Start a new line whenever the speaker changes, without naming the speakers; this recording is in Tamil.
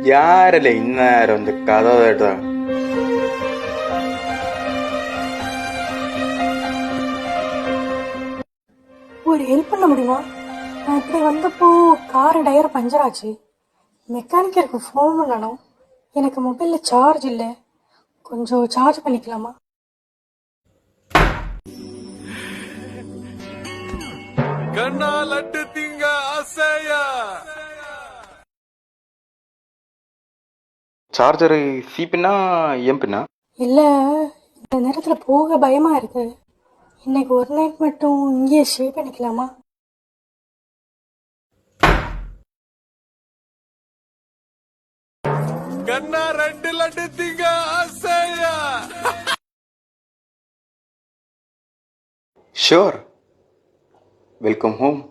யாரில்ல இந்நேரம் வந்து கதை கேட்டா?
ஒரு ஹெல்ப் பண்ண முடியுமா? நான் இப்படி வந்தப்போ கார் டயர் பஞ்சர் ஆச்சு. மெக்கானிக்கருக்கு ஃபோன் பண்ணணும். எனக்கு மொபைலில் சார்ஜ் இல்லை. கொஞ்சம் சார்ஜ் பண்ணிக்கலாமா?
கண்ணா லட்டு திங்க ஆசையா?
சார்ஜரு சி பின்னா எம் பின்னா?
இல்லை, இந்த நேரத்தில் போக பயமாக இருக்கு. இன்னைக்கு ஒரு நைட் மட்டும் இங்கேயே ஸ்டே பண்ணிக்கலாமா?
கண்ணா 2 லட்டு திங்க ஆசையா?
ஷோர். Welcome home.